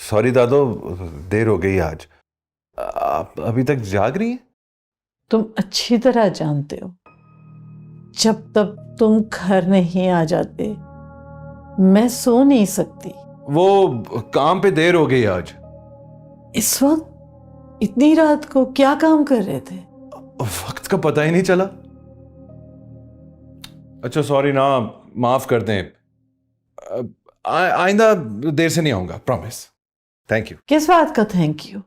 Sorry दादो, देर हो गई आज। आप अभी तक जाग रही हैं? तुम अच्छी तरह जानते हो, जब तक तुम घर नहीं आ जाते मैं सो नहीं सकती। वो काम पे देर हो गई आज। इस वक्त इतनी रात को क्या काम कर रहे थे? वक्त का पता ही नहीं चला। अच्छा सॉरी ना, माफ कर दें। आइंदा देर से नहीं आऊंगा, प्रॉमिस। Thank you. किस बात का थैंक यू?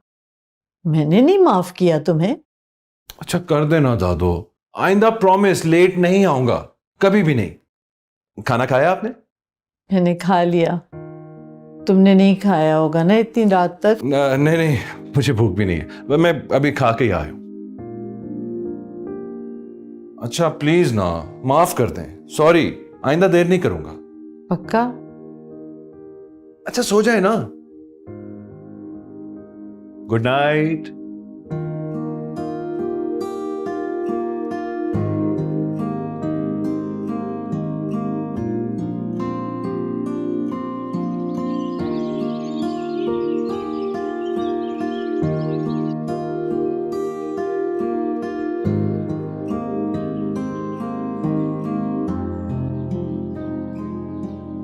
मैंने नहीं माफ किया तुम्हें। अच्छा कर देना दादो, आइंदा प्रॉमिस लेट नहीं आऊंगा, कभी भी नहीं। खाना खाया आपने? मैंने खा लिया, तुमने नहीं खाया होगा ना इतनी रात तक। नहीं नहीं, मुझे भूख भी नहीं है, मैं अभी खा के ही आया हूं। अच्छा प्लीज ना, माफ कर दें। सॉरी, आइंदा देर नहीं करूंगा। पक्का? अच्छा सो जाए ना। Good night.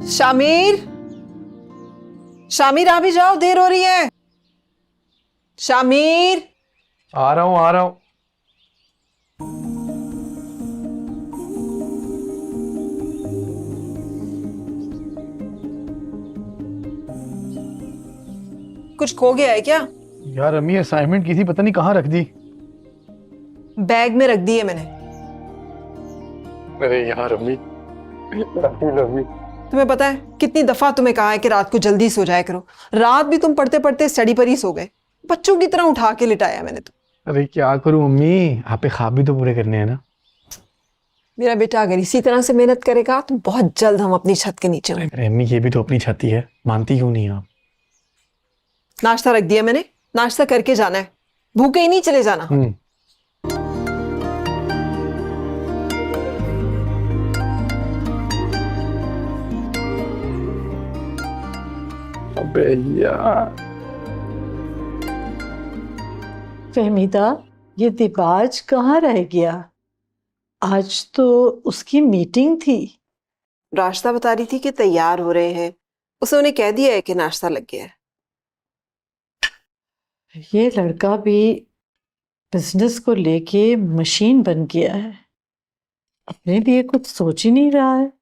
शामिर, शामिर आ भी जाओ, देर हो रही है। शामिर, आ रहा हूं आ रहा हूं। कुछ खो गया है क्या? यार अम्मी असाइनमेंट की थी, पता नहीं कहाँ रख दी। बैग में रख दी है मैंने। अरे यार अम्मी, तुम्हें पता है कितनी दफा तुम्हें कहा है कि रात को जल्दी सो जाया करो। रात भी तुम पढ़ते पढ़ते स्टडी पर ही सो गए। बच्चों की तरह उठा के लिटाया मैंने तो। अरे क्या करूं अम्मी, आपके ख्वाब भी तो पूरे करने हैं ना। मेरा बेटा अगर इसी तरह से मेहनत करेगा तो बहुत जल्द हम अपनी छत के नीचे होंगे। अरे अम्मी, ये भी तो अपनी छाती है, मानती क्यों नहीं आप? नाश्ता रख दिया मैंने, नाश्ता करके जाना है, भूखे ही नहीं चले जाना। अबे यार, फहमीदा, ये दिबाज कहाँ रह गया? आज तो उसकी मीटिंग थी। रास्ता बता रही थी कि तैयार हो रहे हैं, उसे उन्हें कह दिया है कि नाश्ता लग गया है। ये लड़का भी बिजनेस को लेके मशीन बन गया है, अपने लिए कुछ सोच ही नहीं रहा है।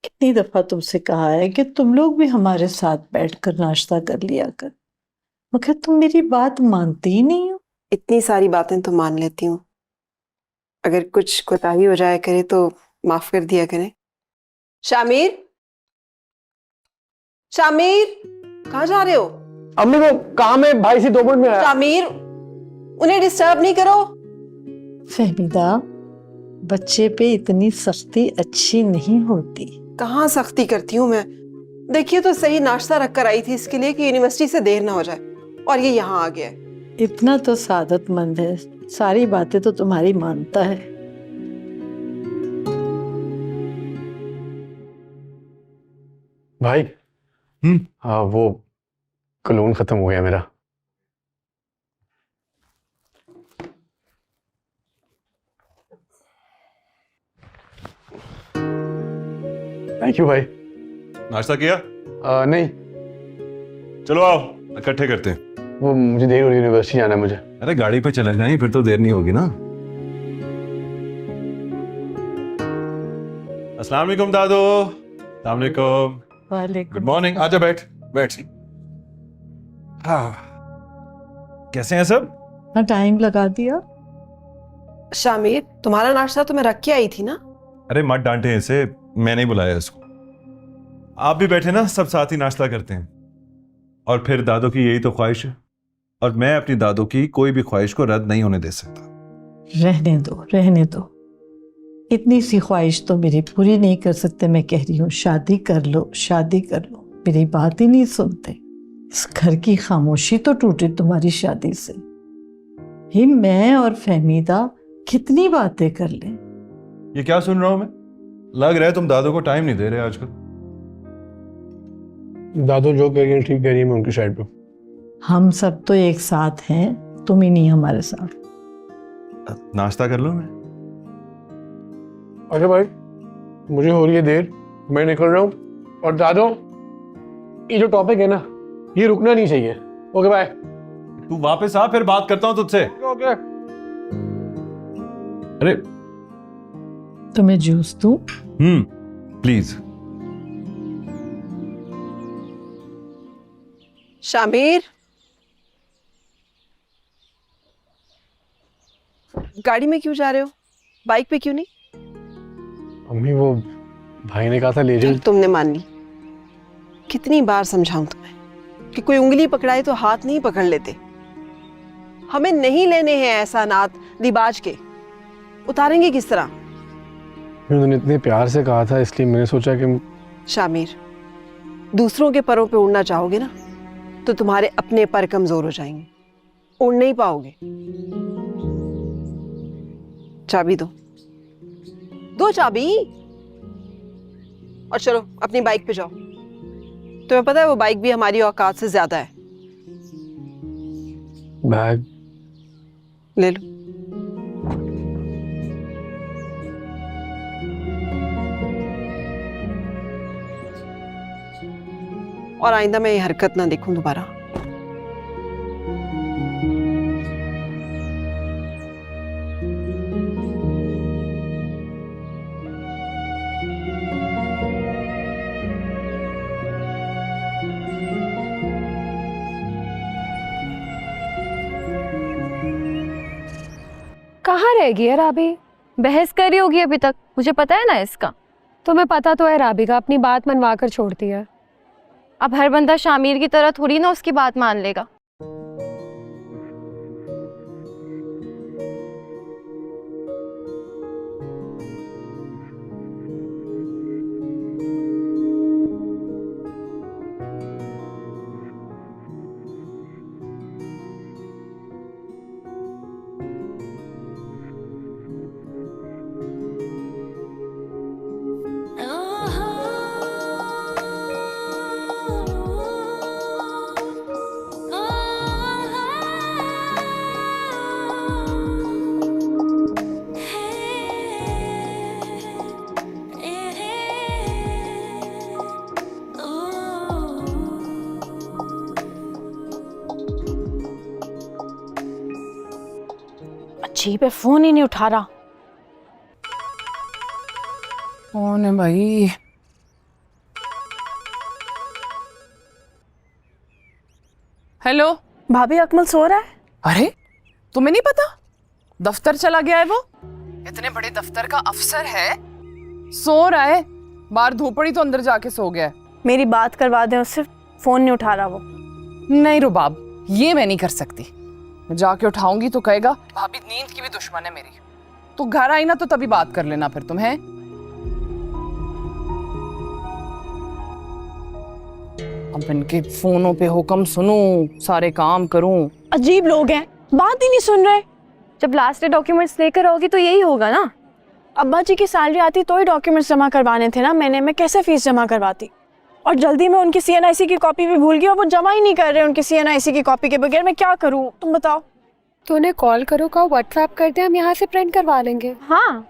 कितनी दफा तुमसे कहा है कि तुम लोग भी हमारे साथ बैठकर नाश्ता कर लिया कर, मगर तुम मेरी बात मानती ही नहीं हो। इतनी सारी बातें तो मान लेती हूँ, अगर कुछ कोताही हो जाया करे तो माफ कर दिया करें। शामिर, शामिर, कहाँ जा रहे हो? अम्मी वो काम है, भाई से 2 मिनट में आया। शामिर, उन्हें डिस्टर्ब नहीं करो। फहमीदा, बच्चे पे इतनी सख्ती अच्छी नहीं होती। कहाँ सख्ती करती हूँ मैं? देखिए तो सही, नाश्ता रख कर आई थी इसके लिए कि यूनिवर्सिटी से देर ना हो जाए, और ये यहाँ आ गया है। इतना तो सादतमंद है, सारी बातें तो तुम्हारी मानता है। भाई हाँ, वो कलोन खत्म हो गया मेरा। थैंक यू भाई। नाश्ता किया? नहीं, चलो आओ इकट्ठे करते हैं। वो मुझे देर हो रही है, यूनिवर्सिटी जाना है मुझे। अरे गाड़ी पे चले जाएं, फिर तो देर नहीं होगी ना। अस्सलाम वालेकुम दादो। अस्सलाम वालेकुम। वालेकुम। Good morning. आजा बैठ बैठ। हाँ, कैसे हैं सब? हाँ, टाइम लगा दिया। शामिर, तुम्हारा नाश्ता तो मैं रख के आई थी ना। अरे मत डांटे इसे, मैं नहीं बुलाया इसको। आप भी बैठे ना, सब साथ ही नाश्ता करते हैं। और फिर दादो की यही तो ख्वाहिश है, और मैं अपनी दादो की कोई भी ख्वाहिश को रद्द नहीं होने दे सकता। रहने दो, रहने दो। इतनी सी ख्वाहिश तो मेरी पूरी नहीं कर सकते। मैं कह रही हूँ शादी कर लो, शादी कर लो, मेरी बात ही नहीं सुनते। इस घर की खामोशी तो टूटी तुम्हारी शादी से। ही मैं और फहमीदा कितनी बातें कर लें। ये क्या सुन रहा हूं मैं? लग रहा है तुम दादो को टाइम नहीं दे रहे आजकल। दादू जो कह रही है ठीक कह रही है, मैं उनकी साइड पे हूँ। हम सब तो एक साथ हैं, तुम ही नहीं हमारे साथ। नाश्ता कर लूं मैं? अच्छा भाई, मुझे हो रही है देर, मैं निकल रहा हूँ। और दादू, ये जो टॉपिक है ना, ये रुकना नहीं चाहिए। Okay bye. तू वापस आ, फिर बात करता हूं तुझसे। ओके। अरे तुम्हें जूस दूं? प्लीज। शामिर, गाड़ी में क्यों जा रहे हो? बाइक पे क्यों नहीं? अम्मी, वो भाई ने कहा था ले जाओ। तुमने मान ली। कितनी बार समझाऊं तुम्हें कि कोई उंगली पकड़ाए तो हाथ नहीं पकड़ लेते। हमें नहीं लेने हैं एहसानात दिबाज के। उतारेंगे किस तरह? उन्होंने इतने प्यार से कहा था, इसलिए मैंने सोचा कि शामिर, दूसरों के परों पे उड़ना चाहोगे ना तो तुम्हारे अपने पर कमजोर हो जाएंगे, उड़ नहीं पाओगे। चाबी दो, दो चाबी, और चलो अपनी बाइक पे जाओ। तुम्हें पता है वो बाइक भी हमारी औकात से ज्यादा है। बैग ले लो। और आइंदा मैं ये हरकत ना देखूं दोबारा। कहाँ रह गई है राबी? बहस कर रही होगी अभी तक, मुझे पता है ना इसका। तुम्हें पता तो है राबी का अपनी बात मनवा कर छोड़ती है। अब हर बंदा शामिर की तरह थोड़ी ना उसकी बात मान लेगा। अजीब है, फोन ही नहीं उठा रहा। कौन है भाई? हेलो। भाभी, अकमल सो रहा है? अरे तुम्हें नहीं पता? दफ्तर चला गया है वो। इतने बड़े दफ्तर का अफसर है, सो रहा है। बाहर धूप पड़ी तो अंदर जाके सो गया है। मेरी बात करवा दें उससे, फोन नहीं उठा रहा वो। नहीं रुबाब, ये मैं नहीं कर सकती। मैं जाके उठाऊंगी तो कहेगा भाभी नींद की भी दुश्मन है मेरी। तो घर आई ना तो तभी बात कर लेना फिर तुम। है अब इनके फोनों पे हुक्म सुनूं, सारे काम करूं। अजीब लोग हैं, बात ही नहीं सुन रहे। जब लास्ट डे डॉक्यूमेंट्स लेकर आओगी तो यही होगा ना। अब्बा जी की सैलरी आती तो ही डॉक्यूमेंट्स जमा करवाने थे ना। मैं कैसे फीस जमा करवाती? और जल्दी में उनकी सीएनआईसी की कॉपी भी भूल गई और वो जमा ही नहीं कर रहे उनकी सीएनआईसी की कॉपी के बगैर। मैं क्या करूं, तुम बताओ। तो उन्हें कॉल करो, कहो व्हाट्सएप कर दे, हम यहाँ से प्रिंट करवा लेंगे। हाँ,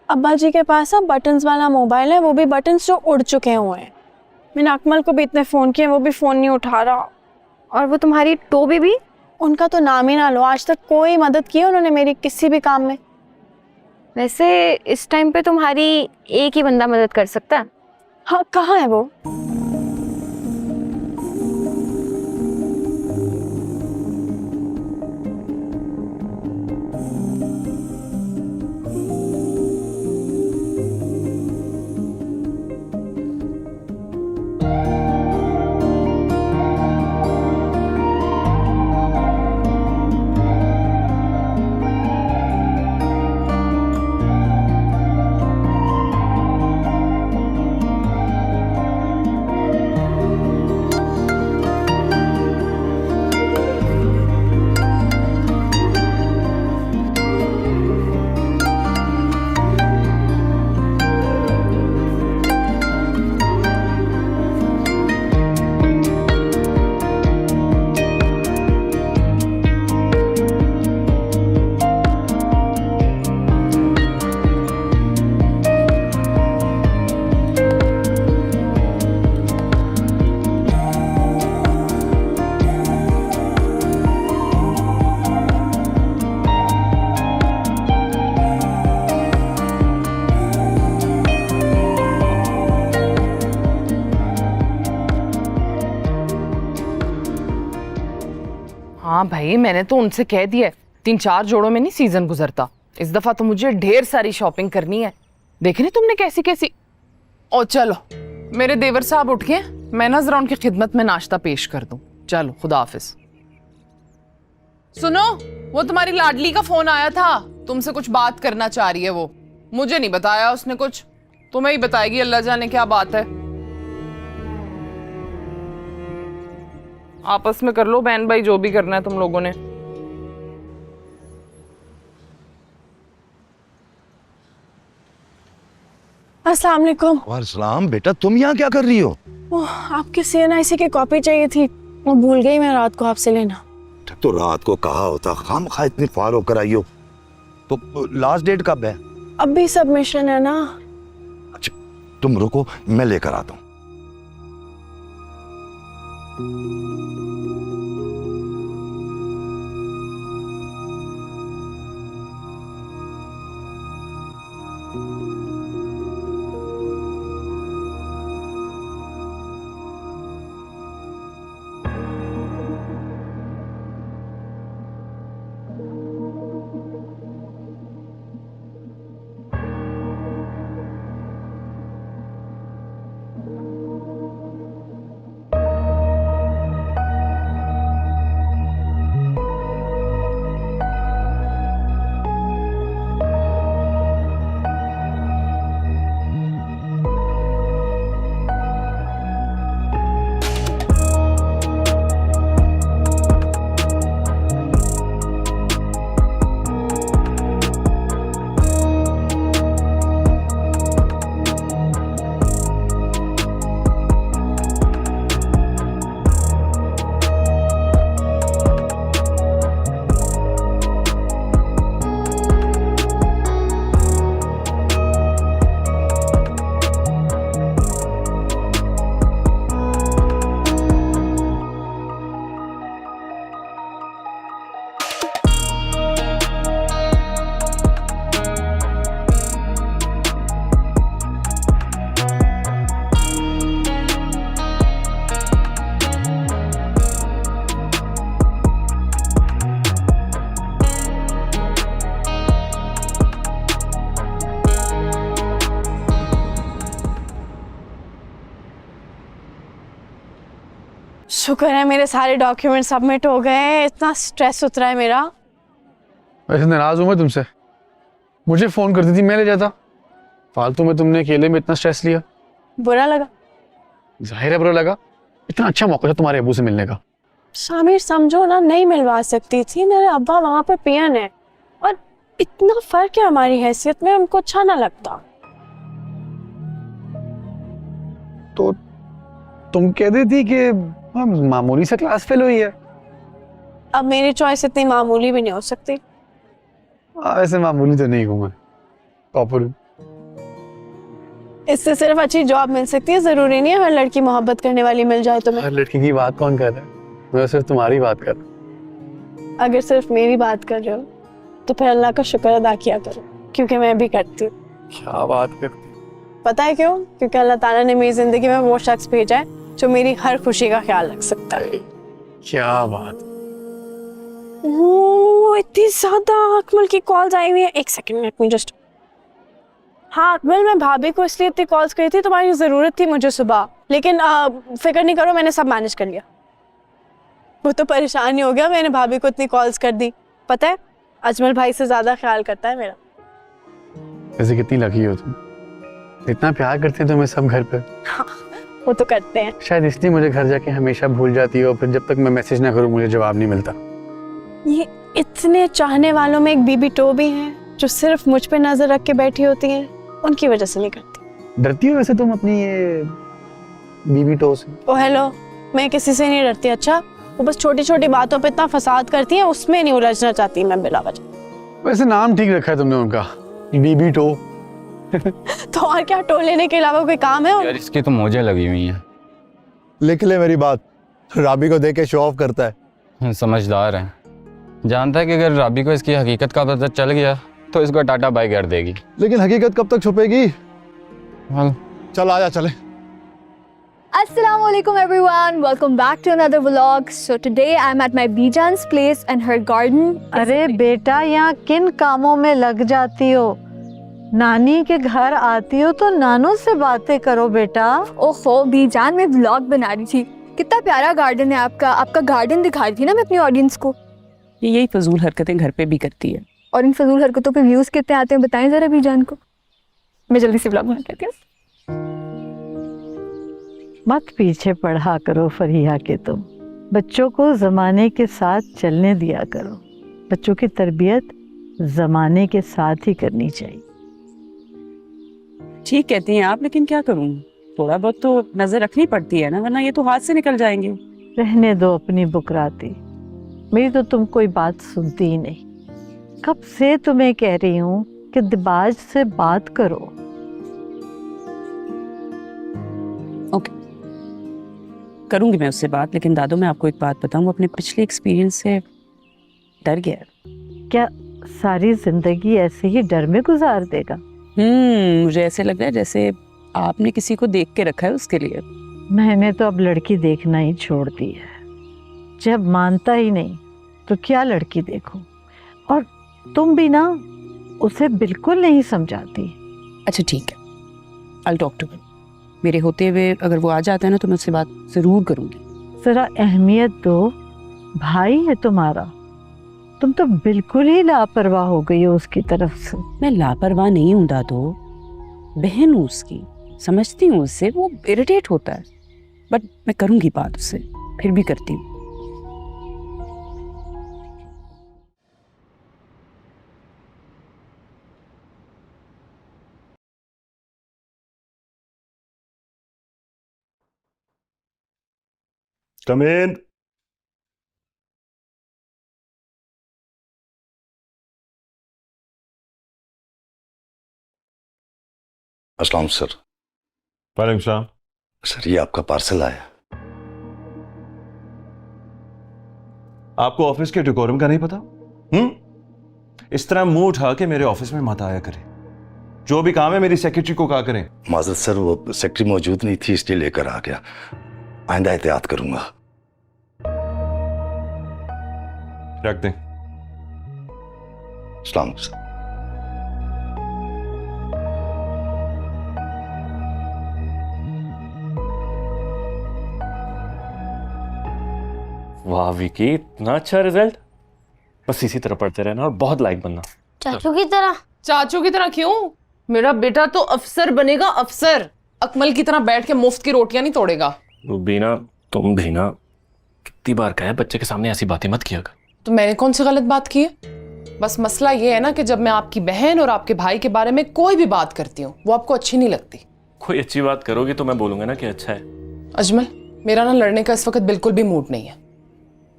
अब्बा जी के पास अब बटन्स वाला मोबाइल है, वो भी बटन्स जो उड़ चुके हुए हैं। मैंने अकमल को भी इतने फ़ोन किए, वो भी फ़ोन नहीं उठा रहा। और वो तुम्हारी टोबी भी? उनका तो नाम ही ना लो, आज तक कोई मदद की उन्होंने मेरी किसी भी काम में। वैसे इस टाइम पे तुम्हारी एक ही बंदा मदद कर सकता है। हाँ, कहाँ है वो? हाँ भाई, मैंने तो उनसे कह दिया है, 3-4 जोड़ों में नहीं सीजन गुजरता। इस दफा तो मुझे ढेर सारी शॉपिंग करनी है। देख रही तुमने कैसी कैसी। ओ चलो, मेरे देवर साहब उठ गए, मैं ना जरा उनकी खिदमत में नाश्ता पेश कर दूं। चलो, खुदा हाफिज। सुनो, वो तुम्हारी लाडली का फोन आया था, तुमसे कुछ बात करना चाह रही है वो। मुझे नहीं बताया उसने कुछ, तुम्हें ही बताएगी, अल्लाह जाने क्या बात है। आपस में कर लो बहन भाई, जो भी करना है तुम लोगों ने। अस्सलाम वालेकुम। वालेकुम बेटा, तुम यहाँ क्या कर रही हो? ओह, आपके CNIC की कॉपी चाहिए थी, वो भूल गई मैं रात को आपसे लेना। तो रात को कहा होता, खामखा इतनी फॉलो कराई हो। तो लास्ट डेट कब है? अब भी सबमिशन है ना। अच्छा, तुम रुको, मैं लेकर आता हूँ। शुक्र है मेरे सारे डॉक्यूमेंट सबमिट हो गए, इतना स्ट्रेस उतरा है मेरा। वैसे नाराज हूँ मैं तुमसे, मुझे फोन करती थी, मैं ले जाता। फालतू में तुमने अकेले में इतना स्ट्रेस लिया। बुरा लगा? जाहिर है बुरा लगा, इतना अच्छा मौका था तुम्हारे अबू से मिलने का। शामिर समझो ना, नहीं मिलवा सकती थी, मेरे अब्बा वहां पे पियन है और इतना फर्क है हमारी हैसियत में, उनको अच्छा ना लगता। तो तुम कह रही थी कि मामूली से क्लास फेल हुई है। अब मेरी चॉइस इतनी मामूली भी नहीं हो सकती। वैसे मामूली तो नहीं हूँ मैं, टॉपर हूँ। इससे सिर्फ अच्छी जॉब मिल सकती है, जरूरी नहीं है हर लड़की मोहब्बत करने वाली मिल जाए तुम्हें। हर लड़की की बात कौन कर रहा है? मैं सिर्फ तुम्हारी बात कर रहा हूँ। अगर सिर्फ मेरी बात कर रहे हो तो फिर अल्लाह का शुक्र अदा किया करो, क्योंकि मैं भी करती हूँ। क्या बात करती? पता है क्यों? क्योंकि अल्लाह ताला ने मेरी जिंदगी में वो शख्स भेजा है जो मेरी हर खुशी का ख्याल रख सकता है। क्या बात। ओह, इतनी ज्यादा अकमल की कॉल्स आई हुई है। एक सेकंड, लेट मी जस्ट। हाँ अकमल, मैं भाभी को इसलिए इतनी कॉल्स करी थी, तुम्हारी जरूरत थी मुझे सुबह, लेकिन फिक्र नहीं करो, मैंने सब मैनेज कर लिया। वो तो परेशान ही हो गया, मैंने भाभी को इतनी कॉल्स कर दी। पता है अजमल भाई से ज्यादा ख्याल करता है मेरा। वैसे कितनी लकी हो तुम, इतना प्यार करते हैं तुम्हें सब घर पे। हाँ, वो तो करते हैं। शायद इसलिए मुझे घर जाके हमेशा भूल जाती हो, फिर जब तक मैं मैसेज ना करूं मुझे जवाब नहीं मिलता। ये इतने चाहने वालों में एक बीबी टो भी है जो सिर्फ मुझ पे नजर रख के बैठी होती है, उनकी वजह से नहीं करती। डरती हो वैसे तुम अपनी ये बीबी टो से? ओ हेलो, मैं किसी से नहीं डरती। अच्छा, वो बस छोटी छोटी बातों पे इतना फसाद करती है, उसमें नहीं उलझना चाहती मैं बिला वजह। वैसे नाम ठीक रखा है तुमने उनका, बीबी टो। तो और क्या, टो लेने के अलावा कोई काम है? यार इसकी तो मौजें लगी हुई हैं। लिख ले मेरी बात, राबी को देख के शो ऑफ करता है। समझदार है, जानता है कि अगर राबी को इसकी हकीकत का पता चल गया तो इसको टाटा बाय कर देगी। लेकिन हकीकत कब तक छुपेगी? हाँ। चल आजा चले। Assalamualaikum everyone, welcome back to another vlog. So today I'm at my Bijan's place and her garden. अरे बेटा, यहाँ किन कामों में लग जाती हो? नानी के घर आती हो तो नानू से बातें करो बेटा। ओहो बीजान, मैं व्लॉग बना रही थी। कितना प्यारा गार्डन है आपका। आपका गार्डन दिखा रही थी ना मैं अपनी ऑडियंस को। ये यही फजूल हरकतें घर पे भी करती है। और इन फजूल हरकतों पे व्यूज कितने आते हैं बताएं जरा बीजान को। मैं जल्दी से व्लॉग बना लेती हूँ। मत पीछे पढ़ा करो फरिया के तुम। बच्चों को ज़माने के साथ चलने दिया करो। बच्चों की तरबियत ज़माने के साथ ही करनी चाहिए। ठीक कहती हैं आप, लेकिन क्या करूं, थोड़ा बहुत तो नजर रखनी पड़ती है ना, वरना ये तो हाथ से निकल जाएंगे। रहने दो अपनी बुकराती। मेरी तो तुम कोई बात सुनती ही नहीं। कब से तुम्हें कह रही हूँ कि दिबाज से बात करो। ओके, करूंगी मैं उससे बात, लेकिन दादू मैं आपको एक बात बताऊं, वो अपने पिछले एक्सपीरियंस से डर गया है। क्या सारी जिंदगी ऐसे ही डर में गुजार देगा? मुझे ऐसे लग रहा है जैसे आपने किसी को देख के रखा है उसके लिए। मैंने तो अब लड़की देखना ही छोड़ दी है। जब मानता ही नहीं तो क्या लड़की देखूं? और तुम भी ना उसे बिल्कुल नहीं समझाती। अच्छा ठीक है, आई टॉक टू हिम। मेरे होते हुए अगर वो आ जाता है ना तो मैं उससे बात जरूर करूंगी। जरा अहमियत दो, भाई है तुम्हारा। तुम तो बिल्कुल ही लापरवाह हो गई हो उसकी तरफ से। मैं लापरवाह नहीं हूँ दादू, बहन हूँ उसकी, समझती हूँ उससे, वो इरिटेट होता है, बट मैं करूंगी बात उससे, फिर भी करती हूँ। कम इन। अस्सलाम सर। वालेकुम सलाम। सर ये आपका पार्सल आया। आपको ऑफिस के डेकोरम का नहीं पता? इस तरह मुंह उठा के मेरे ऑफिस में मत आया करें। जो भी काम है मेरी सेक्रेटरी को कहा करें। माजरत सर, वो सेक्रेटरी मौजूद नहीं थी इसलिए लेकर आ गया। आइंदा एहतियात करूंगा। रख दें। अस्सलाम सर। वाह विकी, इतना अच्छा रिजल्ट। बस इसी तरह पढ़ते रहना और बहुत लाइक बनना। चाचू की तरह? चाचू की तरह क्यों? मेरा बेटा तो अफसर बनेगा, अफसर। अकमल की तरह बैठ के मुफ्त की रोटियां नहीं तोड़ेगा। रुबीना, तुम भी ना, कितनी बार कहा है बच्चे के सामने ऐसी बातें मत किया कर। तो मैंने कौन सी गलत बात की है? बस मसला ये है ना कि जब मैं आपकी बहन और आपके भाई के बारे में कोई भी बात करती हूँ वो आपको अच्छी नहीं लगती। कोई अच्छी बात करोगे तो मैं बोलूंगा ना कि अच्छा है। अजमल, मेरा ना लड़ने का इस वक्त बिल्कुल भी मूड नहीं है।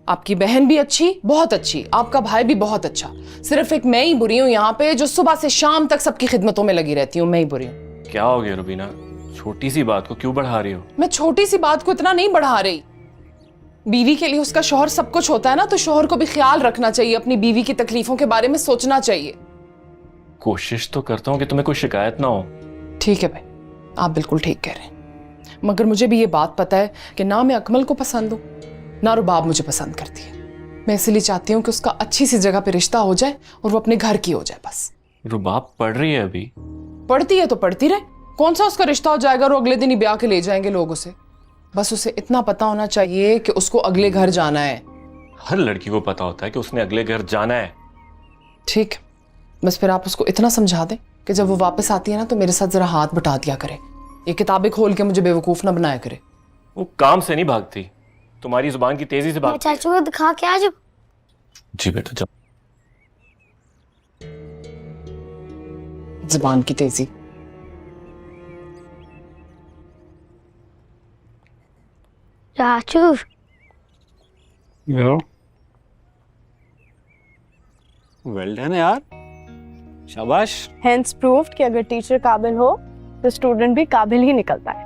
आपकी बहन भी अच्छी, बहुत अच्छी, आपका भाई भी बहुत अच्छा। सिर्फ एक मैं ही बुरी हूँ यहाँ पे, जो सुबह से शाम तक सबकी खिदमतों में लगी रहती हूँ। मैं ही बुरी हूँ। क्या हो गया रुबीना, छोटी सी बात को क्यों बढ़ा रही हो? मैं छोटी सी बात को इतना नहीं बढ़ा रही। बीवी के लिए उसका शौहर सब कुछ होता है ना, तो शौहर को भी ख्याल रखना चाहिए, अपनी बीवी की तकलीफों के बारे में सोचना चाहिए। कोशिश तो करता हूँ कि तुम्हें कोई शिकायत ना हो। ठीक है भाई, आप बिल्कुल ठीक कह रहे हैं, मगर मुझे भी ये बात पता है कि ना मैं अकमल को पसंद हूँ ना रुबाब मुझे पसंद करती है। मैं इसलिए चाहती हूँ कि उसका अच्छी सी जगह पे रिश्ता हो जाए और वो अपने घर की हो जाए बस। रुबाब पढ़ रही है अभी? पढ़ती है तो पढ़ती रहे, कौन सा उसका रिश्ता हो जाएगा और वो अगले दिन ही ब्याह के ले जाएंगे लोग उसे। बस उसे इतना पता होना चाहिए कि उसको अगले घर जाना है। हर लड़की को पता होता है कि उसने अगले घर जाना है। ठीक, बस फिर आप उसको इतना समझा दें कि जब वो वापस आती है ना तो मेरे साथ जरा हाथ बटा दिया करे, ये किताबें खोल के मुझे बेवकूफ ना बनाया करे। वो काम से नहीं भागती, तुम्हारी जुबान की तेजी से भागती। चाचू को दिखा के आज। जी बेटा जाओ। जुबान की तेजी। चाचू वेल डन यार, शाबाश। हेंस प्रूव्ड कि अगर टीचर काबिल हो तो स्टूडेंट भी काबिल ही निकलता है।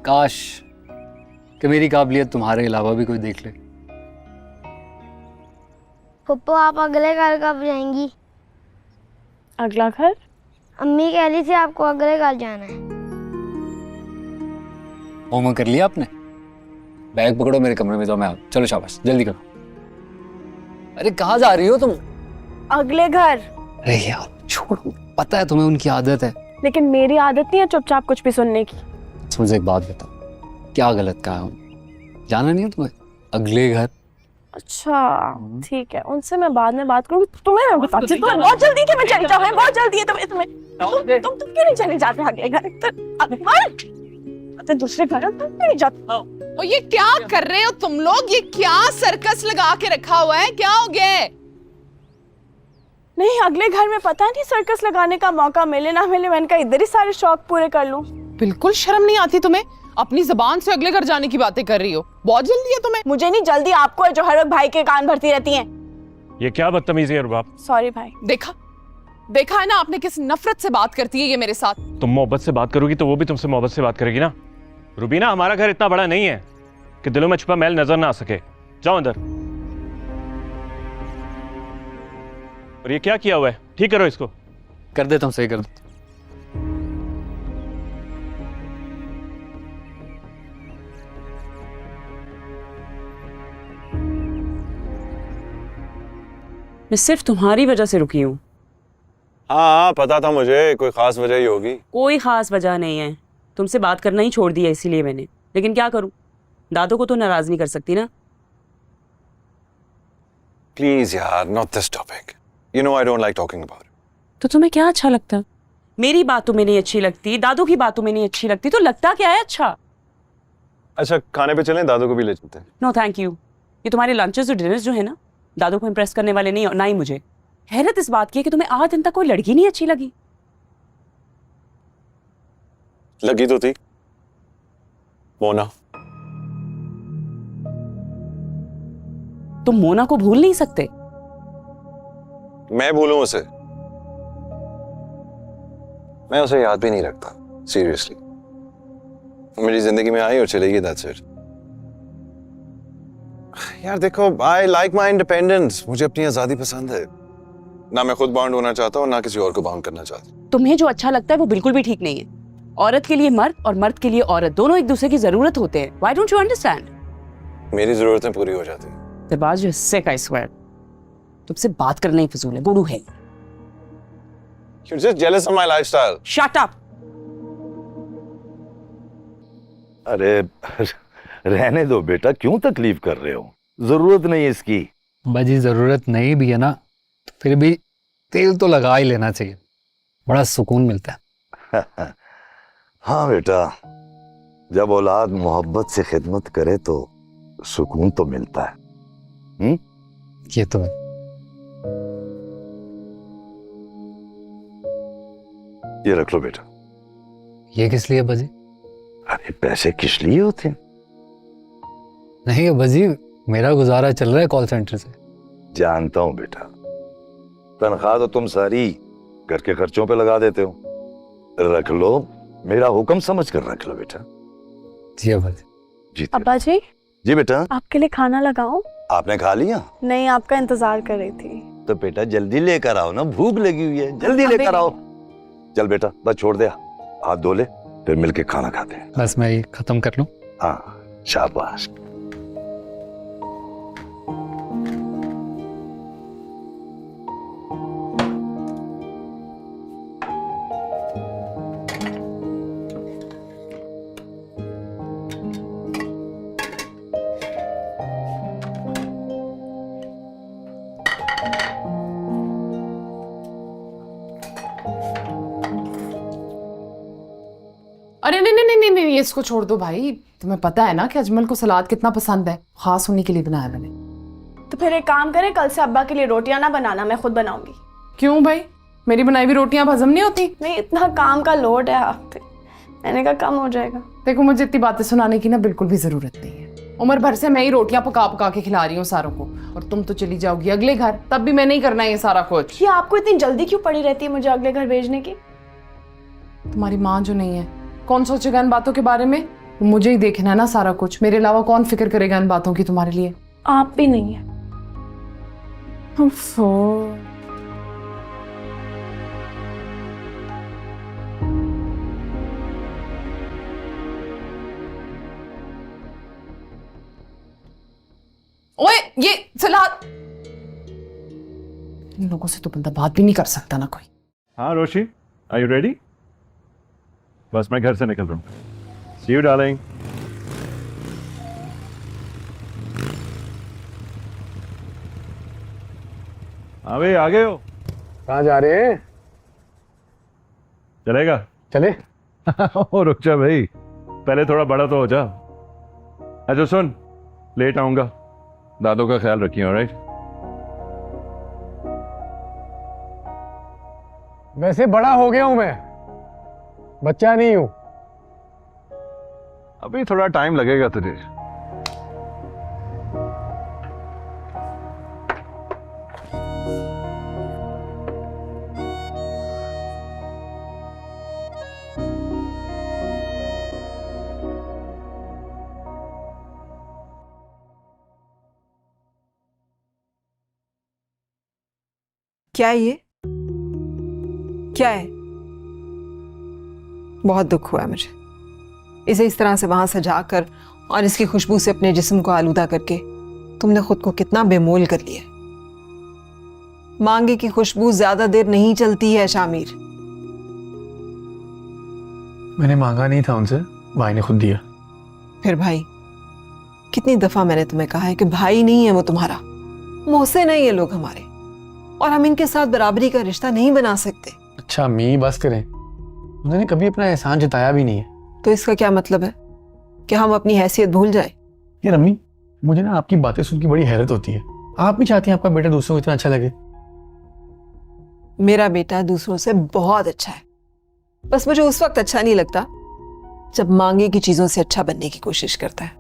काश कि मेरी काबिलियत तुम्हारे अलावा भी कोई देख ले। पप्पा आप अगले घर कब जाएंगी? अगला घर? अम्मी कह रही थी आपको अगले घर जाना है। होमवर्क कर लिया आपने? बैग पकड़ो, मेरे कमरे में जाओ, मैं आओ। चलो शाबाश, जल्दी करो। अरे कहाँ जा रही हो तुम? अगले घर। अरे यार छोड़ो, पता है तुम्हें उनकी आदत है। लेकिन मेरी आदत नहीं है चुपचाप कुछ भी सुनने की। मुझे एक बात बताओ, क्या गलत कहा हूँ? जाना नहीं है तुम्हें अगले घर? अच्छा ठीक है, उनसे मैं बाद में बात करूंगी। तुम्हें मैं बताती हूँ, तुम्हें बहुत जल्दी है कि मैं चली जाऊँ, बहुत जल्दी है तुम्हें तुम्हें तुम क्यों नहीं चले जाते अगले घर? दूसरे घर तुम क्यों नहीं जाते? और ये क्या कर रहे हो तुम लोग? ये क्या सर्कस लगा के रखा हुआ है? क्या हो गया है? नहीं, अगले घर में पता नहीं सर्कस लगाने का मौका मिले ना मिले, मैंने कहा इधर ही सारे शौक पूरे कर लूं। बिल्कुल शर्म नहीं आती तुम्हें? अपनी जबान से अगले घर जाने की बातें कर रही हो। बहुत जल्दी है तुम्हें। मुझे नहीं जल्दी, आपको है जो हर वक्त भाई के कान भरती रहती हैं। ये क्या बदतमीजी है रुबाब? सॉरी भाई। देखा है ना आपने किस नफरत से बात करती है ये मेरे साथ। तुम मोहब्बत से बात करोगी तो वो भी तुमसे मोहब्बत से बात करेगी ना। रुबीना, हमारा घर इतना बड़ा नहीं है कि दिलों में छुपा मैल नजर ना आ सके। जाओ अंदर। और ये क्या किया हुआ है? ठीक करो इसको। कर देता हूँ, सही कर देता हूँ। मैं सिर्फ तुम्हारी वजह से रुकी हूँ। हाँ पता था मुझे, कोई खास वजह ही होगी। कोई खास वजह नहीं है, तुमसे बात करना ही छोड़ दिया इसीलिए मैंने। लेकिन क्या करूं, दादो को तो नाराज नहीं कर सकती ना। प्लीज यार, not this topic. You know I don't like talking about it. तो तुम्हें क्या अच्छा लगता? मेरी बात तुम्हें नहीं अच्छी लगती, दादो की बात तुम्हें नहीं अच्छी लगती, तो लगता क्या है अच्छा? अच्छा खाने पे चलें, दादू को भी ले चलते हैं। No thank you. ये तुम्हारे लंचेस और डिनर्स जो है ना, दादो को इम्प्रेस करने वाले नहीं, ना ही मुझे। हैरत इस बात की है कि तुम्हें आज दिन तक कोई लड़की नहीं अच्छी लगी। लगी तो थी मोना। तुम मोना को भूल नहीं सकते? मैं भूलूं उसे? मैं उसे याद भी नहीं रखता, सीरियसली। मेरी जिंदगी में आई और चलेगी, दैट्स इट। यार देखो, आई लाइक माई इंडिपेंडेंस। मुझे अपनी आजादी पसंद है। ना मैं खुद बाउंड होना चाहता हूँ, ना किसी और को बाउंड करना चाहता। तुम्हें जो अच्छा लगता है वो बिल्कुल भी ठीक नहीं है। औरत के लिए मर्द और मर्द के लिए औरत, दोनों एक दूसरे की जरूरत होते हैं। Why don't you understand? मेरी जरूरतें पूरी हो जाती। दिलबाज, you're sick, I swear. तुमसे बात करना ही फजूल है, गुरु है। You're just jealous of my lifestyle. Shut up. अरे रहने दो बेटा, क्यों तकलीफ कर रहे हो? जरूरत नहीं है इसकी। बाजी जरूरत नहीं भी है ना, तो फिर भी तेल तो लगा ही लेना चाहिए, बड़ा सुकून मिलता है। हाँ बेटा, जब औलाद मोहब्बत से खिदमत करे तो सुकून तो मिलता है। ये तो है। ये रख लो बेटा। ये किस लिए बाजी? अरे पैसे किस लिए होते हैं? नहीं बाजी, मेरा गुजारा चल रहा है कॉल सेंटर से। जानता हूं बेटा, तनख्वाह तो तुम सारी घर के खर्चों पे लगा देते हो। रख लो, मेरा हुक्म समझ कर रख लो बेटा। जी अब्बा जी। जी अब्बा जी, जी बेटा। आपके लिए खाना लगाऊं? आपने खा लिया? नहीं, आपका इंतजार कर रही थी। तो बेटा जल्दी लेकर आओ ना, भूख लगी हुई है, जल्दी लेकर आओ। चल बेटा, बस छोड़ दे, हाथ धो ले, फिर मिलके खाना खाते हैं। बस मैं ये खत्म कर लूं। हाँ शाबाश। अरे नहीं नहीं नहीं नहीं, नहीं इसको छोड़ दो भाई। तुम्हें पता है ना कि अजमल को सलाद कितना पसंद है, खास उन्हीं के लिए बनाया मैंने। तो फिर एक काम करें, कल से अब्बा के लिए रोटियां ना बनाना, मैं खुद बनाऊंगी। क्यों भाई, मेरी बनाई हुई रोटियां अब हजम नहीं होती? नहीं, इतना काम का लोड है आप पे, मैंने कहा कम हो जाएगा। देखो, मुझे इतनी बातें सुनाने की ना बिल्कुल भी जरूरत नहीं है। उम्र भर से मैं ही रोटियां पका पका के खिला रही हूँ सारों को, और तुम तो चली जाओगी अगले घर, तब भी मैं नहीं करना ये सारा कुछ। ये आपको इतनी जल्दी क्यों पड़ी रहती है मुझे अगले घर भेजने की? तुम्हारी माँ जो नहीं है, कौन सोचेगा इन बातों के बारे में? मुझे ही देखना है ना सारा कुछ, मेरे अलावा कौन फिक्र करेगा इन बातों की तुम्हारे लिए? आप भी नहीं है। ये सलाद, इन लोगों से तो बंदा बात भी नहीं कर सकता ना कोई। हाँ रोशी, आर यू रेडी? बस मैं घर से निकल रहा हूँ। सी यू डार्लिंग। हाँ भाई, आ गए हो? कहाँ जा रहे हैं? चलेगा? चले। ओ रुक जा भाई, पहले थोड़ा बड़ा तो हो जा। अच्छा सुन, लेट आऊंगा, दादों का ख्याल रखिए। ऑलराइट? वैसे बड़ा हो गया हूं मैं, बच्चा नहीं हूं। अभी थोड़ा टाइम लगेगा तुझे। क्या है ये? क्या है? बहुत दुख हुआ है मुझे। इसे इस तरह से वहां सजा कर और इसकी खुशबू से अपने जिस्म को आलूदा करके तुमने खुद को कितना बेमोल कर लिया। मांगे की खुशबू ज्यादा देर नहीं चलती है शामिर। मैंने मांगा नहीं था उनसे, भाई ने खुद दिया। फिर भाई, कितनी दफा मैंने तुम्हें कहा है कि भाई नहीं है वो तुम्हारा, मोहसिन है ये लोग हमारे, और हम इनके साथ बराबरी का रिश्ता नहीं बना सकते। अच्छा अम्मी बस करें, उन्होंने कभी अपना एहसान जताया भी नहीं है। तो इसका क्या मतलब है कि हम अपनी हैसियत भूल जाए? यार अम्मी, मुझे ना आपकी बातें सुन के बड़ी हैरत होती है। आप भी चाहती हैं आपका बेटा दूसरों को इतना अच्छा लगे? मेरा बेटा दूसरों से बहुत अच्छा है, बस मुझे उस वक्त अच्छा नहीं लगता जब मांगे की चीजों से अच्छा बनने की कोशिश करता है।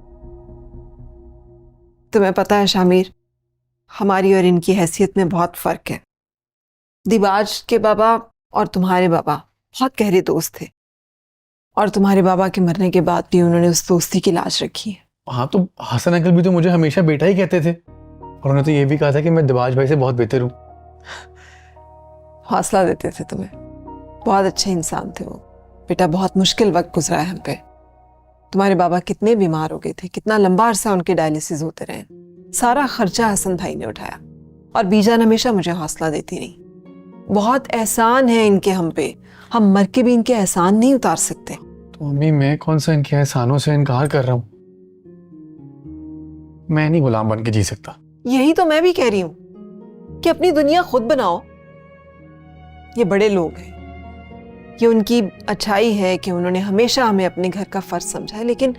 तुम्हें पता है शामिर, हमारी और इनकी हैसियत में बहुत फर्क है। दिबाज के बाबा और तुम्हारे बाबा बहुत गहरे दोस्त थे, और तुम्हारे बाबा के मरने के बाद भी उन्होंने उस दोस्ती की लाज रखी है। हाँ तो हसन अंकल भी तो मुझे हमेशा बेटा ही कहते थे, और उन्होंने तो ये भी कहा था कि मैं दिबाज भाई से बहुत बेहतर हूँ। हौसला देते थे तुम्हें, बहुत अच्छे इंसान थे वो। बेटा बहुत मुश्किल वक्त गुजरा है हम पे। तुम्हारे बाबा कितने बीमार हो गए थे, कितना लंबा अरसा उनके डायलिसिस होते रहे, सारा खर्चा हसन भाई ने उठाया, और बीजान हमेशा मुझे हौसला देती रही। बहुत एहसान है इनके हम पे, हम मर के भी इनके एहसान नहीं उतार सकते। तो मम्मी मैं कौन सा इनके एहसानों से इनकार कर रहा हूँ? मैं नहीं गुलाम बन के जी सकता। यही तो मैं भी कह रही हूं कि अपनी दुनिया खुद बनाओ। ये बड़े लोग हैं, ये उनकी अच्छाई है कि उन्होंने हमेशा हमें अपने घर का फर्ज समझा है, लेकिन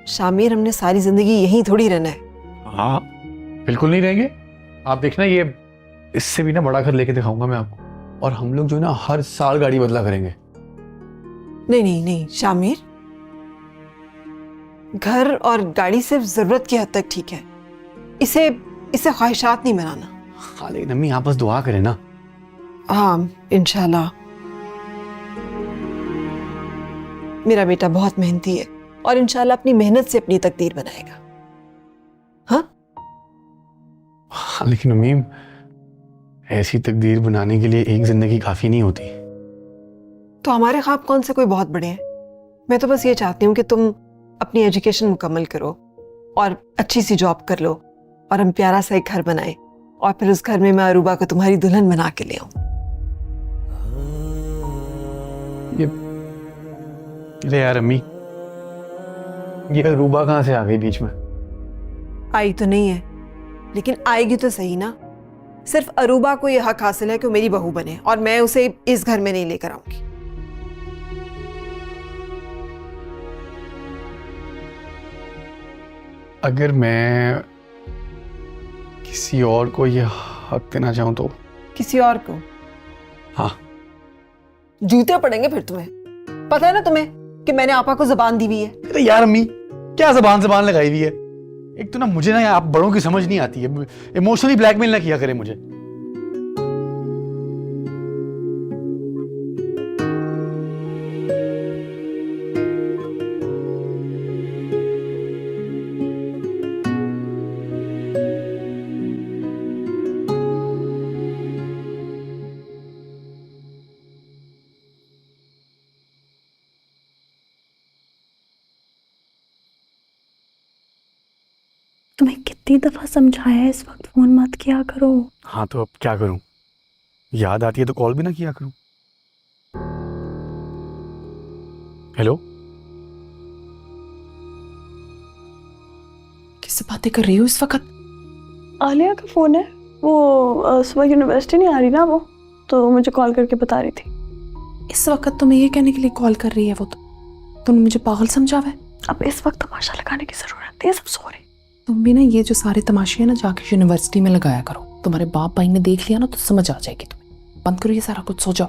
शामिर हमने सारी जिंदगी यहीं थोड़ी रहना है। हाँ बिल्कुल नहीं रहेंगे। आप देखना, ये इससे भी ना बड़ा घर लेके दिखाऊंगा मैं आपको, और हम लोग जो है ना हर साल गाड़ी बदला करेंगे। नहीं नहीं नहीं शामिर, घर और गाड़ी सिर्फ जरूरत की हद तक ठीक है, इसे ख्वाहिशात नहीं बनाना। हाँ लेकिन अम्मी आप बस दुआ करें ना। हाँ इंशाल्लाह। मेरा बेटा बहुत मेहनती है, और इंशाल्लाह अपनी मेहनत से अपनी तकदीर बनाएगा। हाँ लेकिन अम्मी, ऐसी तकदीर बनाने के लिए एक जिंदगी काफी नहीं होती। तो हमारे ख्वाब कौन से कोई बहुत बड़े हैं? मैं तो बस ये चाहती हूँ कि तुम अपनी एजुकेशन मुकम्मल करो और अच्छी सी जॉब कर लो, और हम प्यारा सा एक घर बनाए, और फिर उस घर में मैं अरूबा को तुम्हारी दुल्हन बना के ले आऊं। अरे यार अम्मी, ये अरूबा कहाँ से आ गई बीच में? आई तो नहीं है, लेकिन आएगी तो सही ना। सिर्फ अरूबा को यह हक हासिल है कि वो मेरी बहू बने, और मैं उसे इस घर में नहीं लेकर आऊंगी। अगर मैं किसी और को ये हक देना चाहूं तो? किसी और को? हाँ। जूते पड़ेंगे फिर तुम्हें। पता है ना तुम्हें कि मैंने आपा को जबान दी हुई है। अरे यार अम्मी, क्या जबान लगाई हुई है? एक तो ना मुझे ना आप बड़ों की समझ नहीं आती है। इमोशनली ब्लैकमेल ना किया करे मुझे। तुम्हें कितनी दफा समझाया है इस वक्त फोन मत किया करो। हाँ तो अब क्या करूं, याद आती है तो कॉल भी ना किया करूं। हेलो, किससे बातें कर रही हो इस वक्त? आलिया का फोन है, वो सुबह यूनिवर्सिटी नहीं आ रही ना, वो तो मुझे कॉल करके बता रही थी। इस वक्त तुम्हें ये कहने के लिए कॉल कर रही है वो? तो तुमने मुझे पागल समझा हुआ है? अब इस वक्त तमाशा लगाने की जरूरत है, सब सो रहे। तुम भी ना ये जो सारे तमाशे हैं ना जाके यूनिवर्सिटी में लगाया करो। तुम्हारे बाप भाई ने देख लिया ना तो समझ आ जाएगी तुम्हें। बंद करो ये सारा कुछ, सो जाओ।